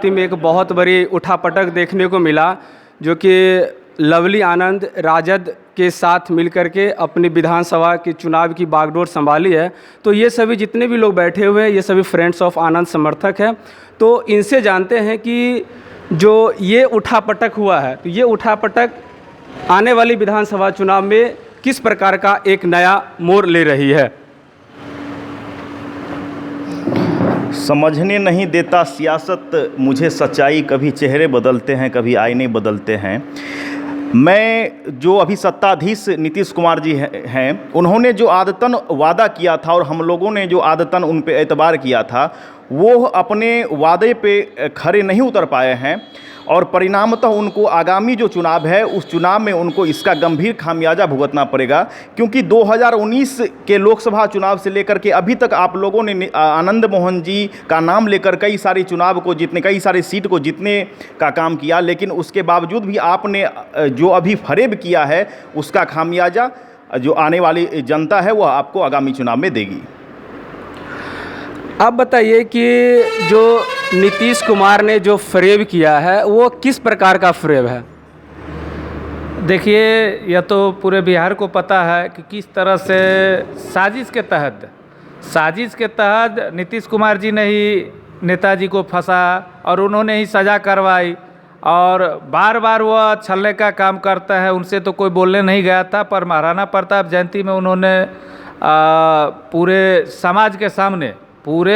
में एक बहुत बड़ी उठापटक देखने को मिला, जो कि लवली आनंद राजद के साथ मिलकर के अपनी विधानसभा के चुनाव की बागडोर संभाली है। तो ये सभी जितने भी लोग बैठे हुए हैं, ये सभी फ्रेंड्स ऑफ आनंद समर्थक हैं। तो इनसे जानते हैं कि जो ये उठापटक हुआ है, तो ये उठापटक आने वाली विधानसभा चुनाव में किस प्रकार का एक नया मोड़ ले रही है। समझने नहीं देता सियासत मुझे सच्चाई, कभी चेहरे बदलते हैं कभी आईने बदलते हैं। मैं जो अभी सत्ताधीश नीतीश कुमार जी हैं, उन्होंने जो आदतन वादा किया था और हम लोगों ने जो आदतन उन पे एतबार किया था, वो अपने वादे पे खरे नहीं उतर पाए हैं और परिणामतः उनको आगामी जो चुनाव है उस चुनाव में उनको इसका गंभीर खामियाजा भुगतना पड़ेगा। क्योंकि 2019 के लोकसभा चुनाव से लेकर के अभी तक आप लोगों ने आनंद मोहन जी का नाम लेकर कई सारे चुनाव को जीतने, कई सारे सीट को जीतने का काम किया, लेकिन उसके बावजूद भी आपने जो अभी फरेब किया है उसका खामियाजा जो आने वाली जनता है वह आपको आगामी चुनाव में देगी। आप बताइए कि जो नीतीश कुमार ने जो फरेब किया है वो किस प्रकार का फरेब है। देखिए, यह तो पूरे बिहार को पता है कि किस तरह से साजिश के तहत नीतीश कुमार जी ने ही नेताजी को फंसा और उन्होंने ही सज़ा करवाई और बार बार वह छलने का काम करता है। उनसे तो कोई बोलने नहीं गया था, पर महाराणा प्रताप जयंती में उन्होंने पूरे समाज के सामने, पूरे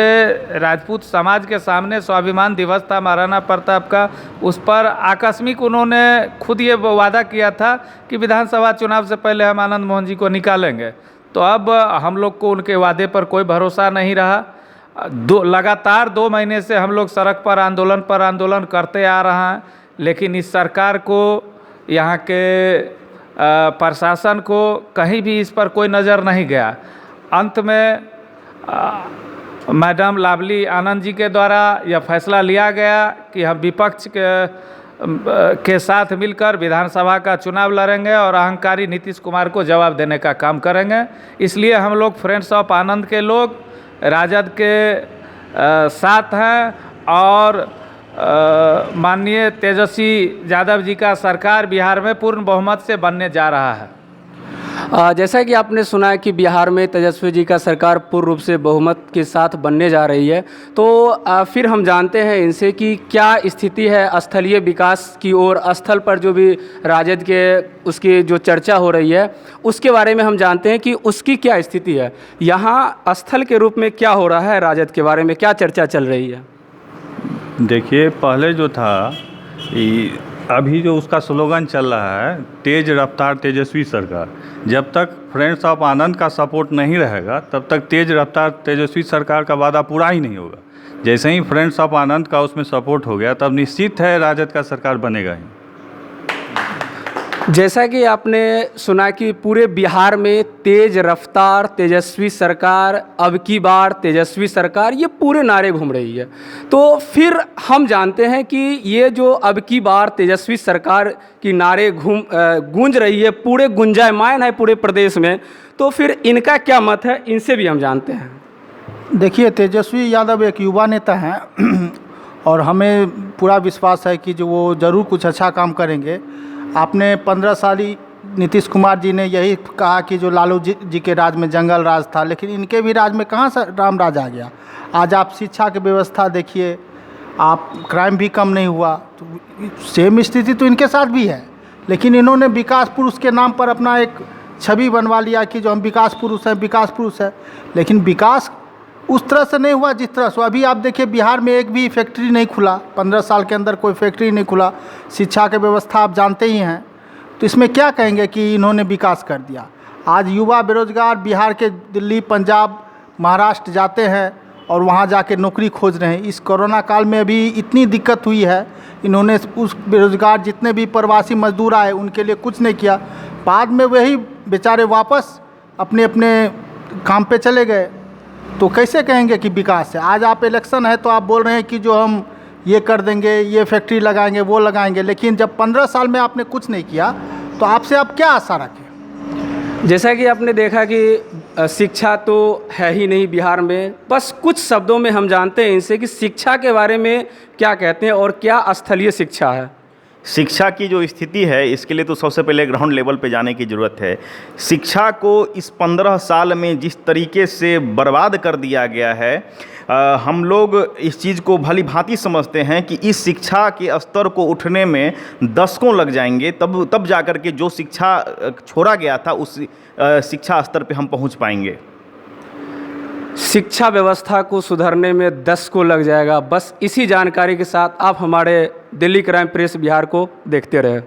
राजपूत समाज के सामने स्वाभिमान दिवस था महाराणा प्रताप का, उस पर आकस्मिक उन्होंने खुद ये वादा किया था कि विधानसभा चुनाव से पहले हम आनंद मोहन जी को निकालेंगे। तो अब हम लोग को उनके वादे पर कोई भरोसा नहीं रहा। लगातार 2 महीने से हम लोग सड़क पर आंदोलन करते आ रहे हैं, लेकिन इस सरकार को, यहाँ के प्रशासन को कहीं भी इस पर कोई नज़र नहीं गया। अंत में मैडम लावली आनंद जी के द्वारा यह फैसला लिया गया कि हम विपक्ष के साथ मिलकर विधानसभा का चुनाव लड़ेंगे और अहंकारी नीतीश कुमार को जवाब देने का काम करेंगे। इसलिए हम लोग फ्रेंड्स ऑफ आनंद के लोग राजद के साथ हैं और माननीय तेजस्वी यादव जी का सरकार बिहार में पूर्ण बहुमत से बनने जा रहा है। जैसा कि आपने सुना है कि बिहार में तेजस्वी जी का सरकार पूर्ण रूप से बहुमत के साथ बनने जा रही है, तो फिर हम जानते हैं इनसे कि क्या स्थिति है स्थलीय विकास की ओर। स्थल पर जो भी राजद के उसकी जो चर्चा हो रही है उसके बारे में हम जानते हैं कि उसकी क्या स्थिति है। यहाँ स्थल के रूप में क्या हो रहा है, राजद के बारे में क्या चर्चा चल रही है। देखिए, पहले जो था, अभी जो उसका स्लोगन चल रहा है तेज रफ्तार तेजस्वी सरकार, जब तक फ्रेंड्स ऑफ आनंद का सपोर्ट नहीं रहेगा तब तक तेज रफ्तार तेजस्वी सरकार का वादा पूरा ही नहीं होगा। जैसे ही फ्रेंड्स ऑफ आनंद का उसमें सपोर्ट हो गया तब निश्चित है राजद का सरकार बनेगा ही। जैसा कि आपने सुना कि पूरे बिहार में तेज रफ्तार तेजस्वी सरकार, अब की बार तेजस्वी सरकार, ये पूरे नारे घूम रही है। तो फिर हम जानते हैं कि ये जो अब की बार तेजस्वी सरकार की नारे गूंज रही है, पूरे गुंजायमान है पूरे प्रदेश में, तो फिर इनका क्या मत है, इनसे भी हम जानते हैं। देखिए, तेजस्वी यादव एक युवा नेता हैं और हमें पूरा विश्वास है कि जो वो ज़रूर कुछ अच्छा काम करेंगे। आपने 15 साली नीतीश कुमार जी ने यही कहा कि जो लालू जी के राज में जंगल राज था, लेकिन इनके भी राज में कहाँ से राम राज आ गया। आज आप शिक्षा की व्यवस्था देखिए, आप क्राइम भी कम नहीं हुआ। तो सेम स्थिति तो इनके साथ भी है, लेकिन इन्होंने विकास पुरुष के नाम पर अपना एक छवि बनवा लिया कि जो हम विकास पुरुष है, लेकिन विकास उस तरह से नहीं हुआ जिस तरह से। अभी आप देखिए, बिहार में एक भी फैक्ट्री नहीं खुला, 15 साल के अंदर कोई फैक्ट्री नहीं खुला। शिक्षा की व्यवस्था आप जानते ही हैं, तो इसमें क्या कहेंगे कि इन्होंने विकास कर दिया। आज युवा बेरोजगार बिहार के दिल्ली, पंजाब, महाराष्ट्र जाते हैं और वहाँ जाके नौकरी खोज रहे हैं। इस कोरोना काल में अभी इतनी दिक्कत हुई है, इन्होंने उस बेरोजगार जितने भी प्रवासी मजदूर आए उनके लिए कुछ नहीं किया। बाद में वही बेचारे वापस अपने अपने काम पे चले गए, तो कैसे कहेंगे कि विकास है। आज आप इलेक्शन है तो आप बोल रहे हैं कि जो हम ये कर देंगे, ये फैक्ट्री लगाएंगे, वो लगाएंगे, लेकिन जब 15 साल में आपने कुछ नहीं किया तो आपसे आप क्या आशा रखें। जैसा कि आपने देखा कि शिक्षा तो है ही नहीं बिहार में। बस कुछ शब्दों में हम जानते हैं इनसे कि शिक्षा के बारे में क्या कहते हैं और क्या स्थलीय शिक्षा है। शिक्षा की जो स्थिति है, इसके लिए तो सबसे पहले ग्राउंड लेवल पे जाने की ज़रूरत है। शिक्षा को इस 15 साल में जिस तरीके से बर्बाद कर दिया गया है, हम लोग इस चीज़ को भली भांति समझते हैं कि इस शिक्षा के स्तर को उठने में दशकों लग जाएंगे, तब जाकर के जो शिक्षा छोड़ा गया था उस शिक्षा स्तर पे हम पहुंच पाएंगे। शिक्षा व्यवस्था को सुधरने में 10 को लग जाएगा। बस इसी जानकारी के साथ आप हमारे दिल्ली क्राइम प्रेस बिहार को देखते रहे।